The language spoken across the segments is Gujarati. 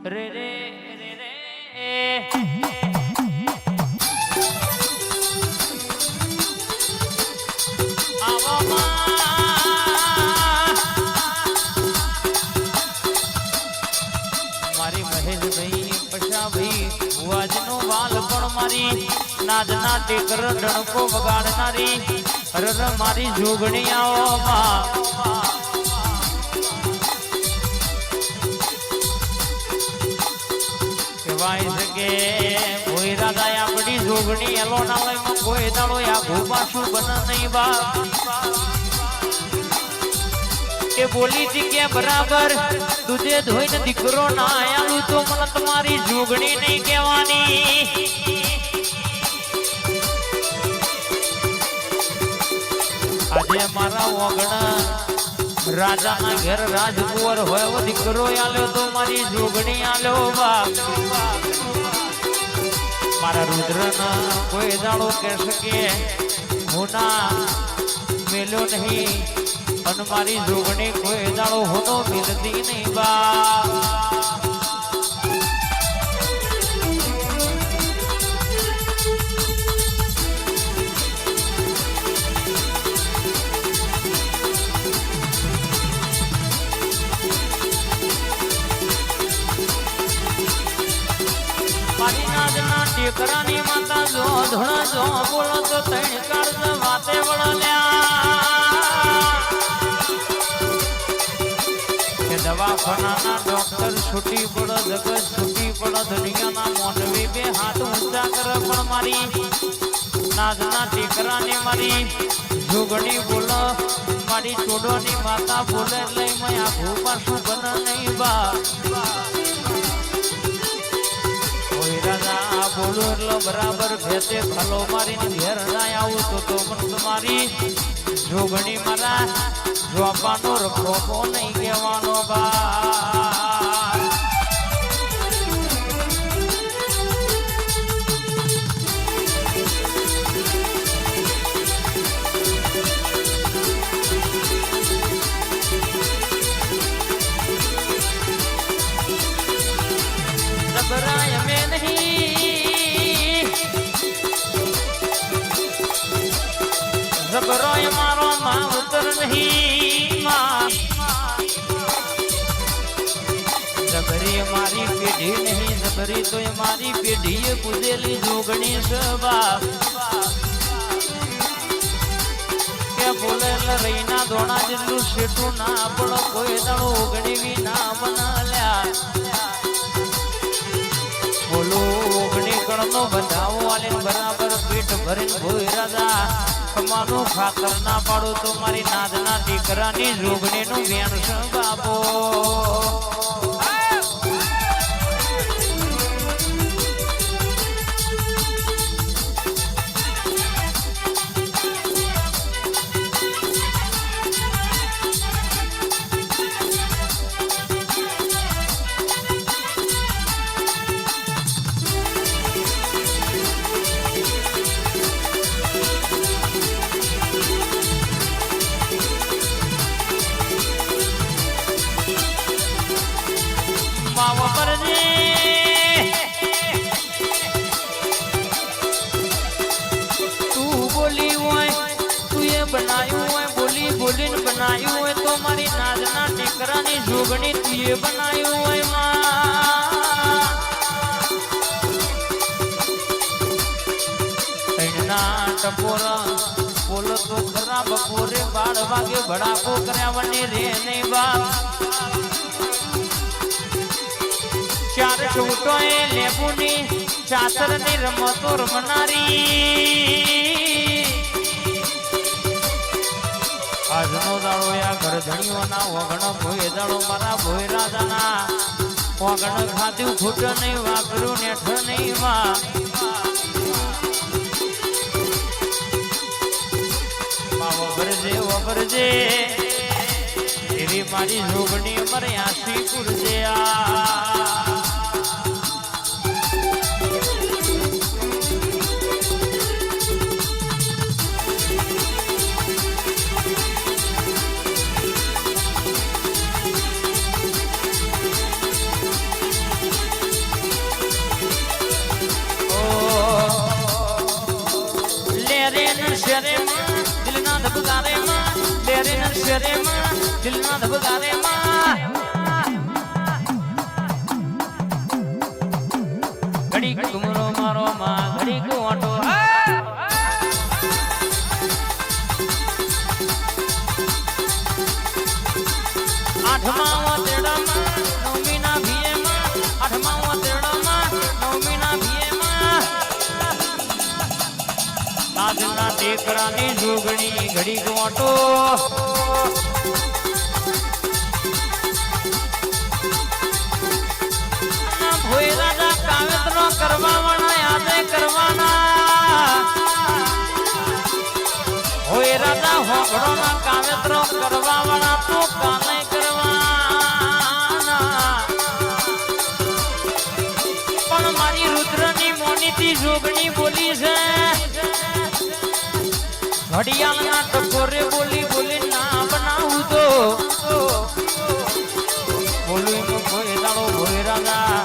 રે રે રે રે આવો મારી મહેશભાઈ પશાભાઈ ભુવાજનો વાલ પણ મારી નાદના ટેકર ડણકો વગાડનારી હરર મારી જોગણી આવો માં કહેવાય છે કે કોઈ રાધા આપણી જોગણી એલોનાલયમાં કોઈ દાડો આ ભૂપાશું બને નહીં બા એ બોલી હતી કે બરાબર દૂધે ધોઈને દીકરો ના આયાલું તો મને તમારી જોગણી નહીં કહેવાની આજે મારા ઓગણા રાજાના ઘેર રાજકુંવર હોય એવો દીકરો આલ્યો તો મારી જોગણી આલ્યો બાપ મારા રુદ્રના કોઈ દાડો કહેશે કે હું ના મેલ્યો નહીં અને મારી જોગણી કોઈ દાડો હોતો મિલતી નહીં બા મારી નાદના ટેકરાની માતા જો ધોણા જો બોલો તો તૈણ કાળ વાતે વળલ્યા કે દવાખાનાના ડોક્ટર છૂટી પડો જગત છૂટી પડો દુનિયાના મોનવી બે હાથ ઊંચા કરે પણ મારી નાદના ટેકરાની મારી જોગણી બોલો મારી ચોડોની માતા બોલે એટલે મેં આ ભૂપાશું બને નહીં બા રાજા બોલો એટલે બરાબર ભેતે ફલો મારીને ઘેર ના આવું તો મને તમારી જોગણી મારા જોવાનો રખોપો નહીં કહેવાનો બા જબરાય મેં નહીં જબરોય મારો માવતર નહીં જબરી મારી પેઢી નહીં જબરી તો મારી પેઢીએ કુદેલી જોગણી સભા કે બોલે રહીના દોણા જેટલું શેઠું ના પડો કોઈ દાડો ઓગણી બી ના બનાલ્યા બોલો ઓગણી કણનો બંધાવો આલે બરાબર પેટ ભરીને ભોય રાજા કમાનું ખાતર ના પાડો તો મારી નાદના દીકરાની જોગણીનું વેણ છે બાપો માવો પરજે તું બોલી હોય તું એ બનાયું હોય બોલી બોલીને બનાયું હોય તો મારી નાદના ટેકરાની જોગણી તું એ બનાયું હોય માં ટપોરા બોલો તો ખરા બપોરે 12 વાગે ભડાકો કર્યા વને રે નહીં બા ચાર છૂટોએ લેબુની ચાતરની રમતો રમનારી આજનો દાડો આ ગરધણીઓના વગણ ભોય દાડો મારા ભોય રાજાના વગણ ખાધું ફૂટ નહીં વાપર્યું નેઠ નહીં માં વબરજે એવી મારી જોગણી અમારે આશી પૂરજે શરે માં દિલના ધબકારે માં લેરે ન શરે માં દિલના ધબકારે માં ઘડી ઘુમરો મારો માં ઘડી ઓટો આઠમા તેડામાં નવમીના ભીએમાં આઠમા તેડામાં નવમીના ભીએમાં આજના ટેકરાની જોગણી ઘડી ગોટો ભોય રાજા કાવેતનો કરવાવાળા યાદે કરવાના ભોય રાજા હોગડોના કાવેતરો કરવાવાળા તો કાલે મારી રુદ્રની મોનીથી જોગણી બોલી છે ઘડિયાળના ટકોરે બોલી બોલી ના બનાવું તો બોલું કોઈ દાડો ભોય રાજા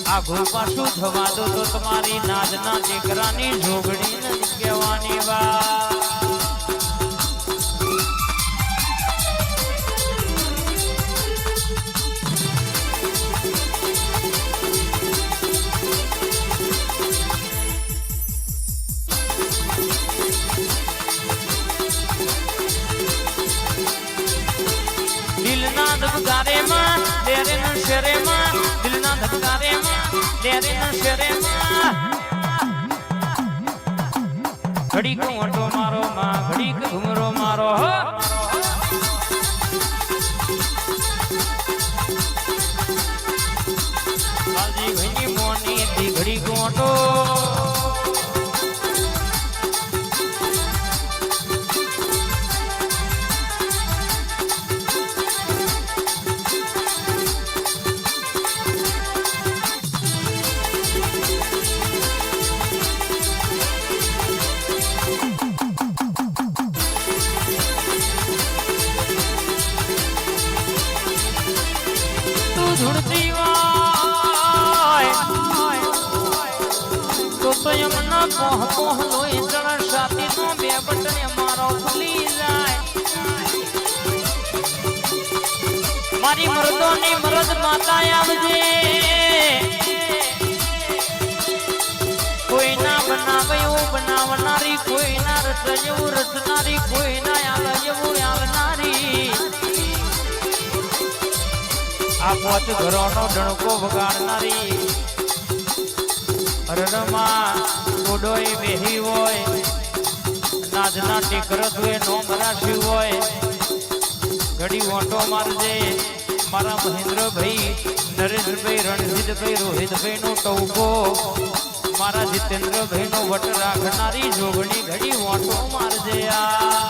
આઘું પાછું થવા દો તો તમારી નાજના દીકરાની જોગણી નથી કહેવાની વાત ધબકારે માં લેરે ન શરે માં દિલના ધબકારે માં લેરે ન શરે માં ઘડી ઘૂંટો મારો માં ઘડી ઘુમરો મારો હો હાજી ઘણી મોની થી ઘડી ઘૂંટો ધૂળતી હોય તો યમના પોહ પોહ લોહી ચણ છાતી નો બે બટન મારો ખુલી જાય મારી મરદોની મરદ માતા આવજે કોઈ ના બનાવે એવું બનાવનારી કોઈ ના રચ જેવું રચનારી કોઈ ના આલ જેવું આલનારી આ પોચ ઘરોનો ડણકો વગાડનારી રણમાં ઉડોય બેહી હોય નાજના ટીકરત હોય નોમ રાશી હોય ઘડી ઓટો મારજે મારા મહેન્દ્રભાઈ નરેન્દ્રભાઈ રણજીતભાઈ રોહિતભાઈ નો ટૌકો મારા જીતેન્દ્રભાઈ નો વટ રાખનારી જોગણી ઘડી ઓટો મારજે આ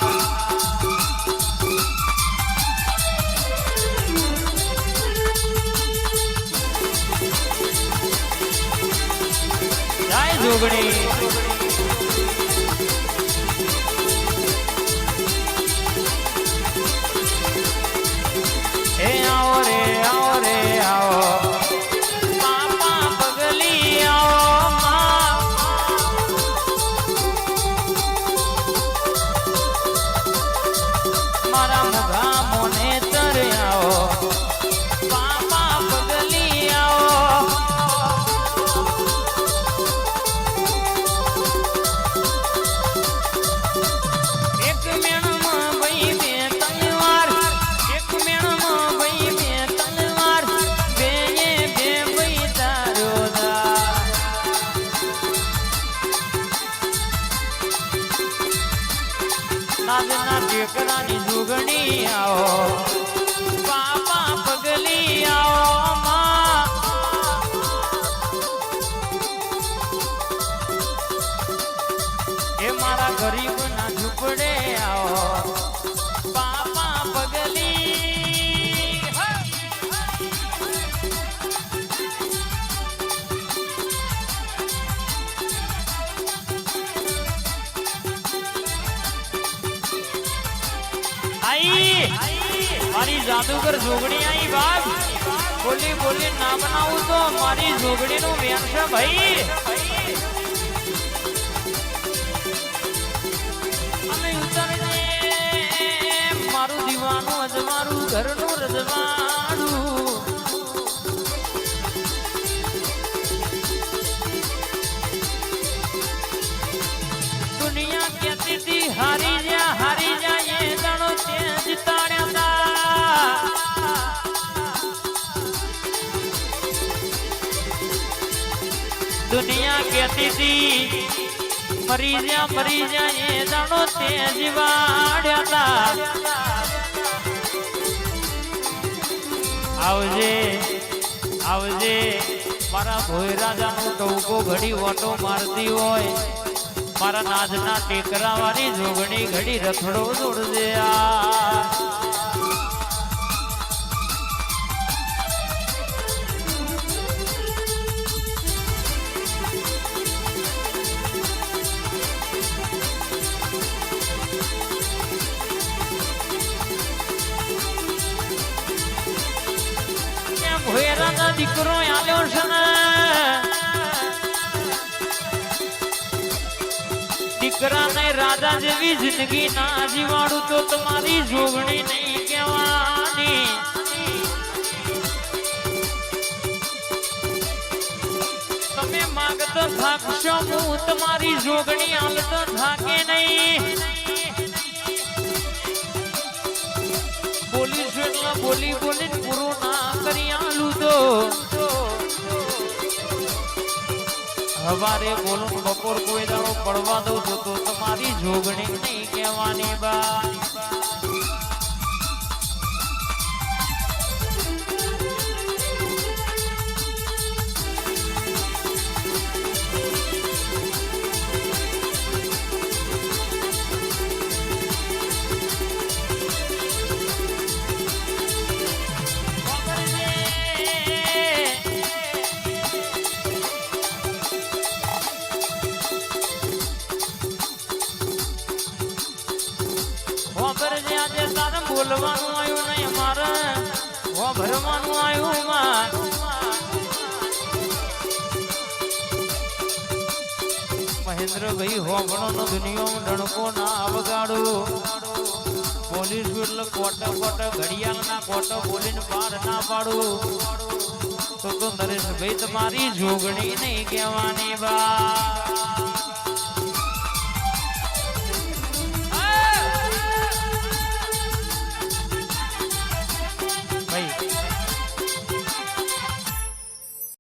જોગણી એ આવો રે આવો રે આવો પાપા પગલી આવો મારા મુઘા મોને તર આવો પાપા પગલી આવો નાજના ટેકરાની જોગણી આવો પાપા પગલી આવો માં એ મારા ગરીબ ના ઝૂંપડે આવો પાપા પગલી મારી જાદુગર જોગણી आई बाप बोली बोली ना बनाऊं तो मारी जोगड़ी नु वेन છે ભાઈ ઘરનું રજવાડું દુનિયા કહેતી હતી હારી જા એ દાડો તે જીતાડ્યા દુનિયા કહેતી હતી મરી જા એ દાડો તે જીવાડ્યા આવજે આવજે મારા ભોય રાજાનો ટોકો ઘડી ઓટો મારતી હોય મારા નાજના ટેકરા વાળી જોગણી ઘડી રખડો દોડજે ભોયરાના દીકરો આલ્યો છે ને દીકરાને રાજા જેવી જિંદગી ના જીવાડું તો તમારી જોગણી નહીં કહેવાની તમે માગતો થાકશો હું તમારી જોગણી હાલતો થાકે નહીં બોલીશું એટલે બોલી બોલીને પૂરું ના કરી આલું તો હવારે બોલું બપોર કોઈ દાડો પડવા દઉં તો તમારી જોગણી નહીં કહેવાની બા બોલવાનું આવ્યું નહીં મારે ભરવાનું આવ્યું મહેન્દ્રભાઈ હોભણો નો દુનિયામાં ડણકો ના વગાડું પોલીસ એટલે કોટા ઘડિયાળ ના કોટા બોલીને પાર ના પાડું તો નરેશભાઈ તમારી જોગણી નહીં કહેવાની બા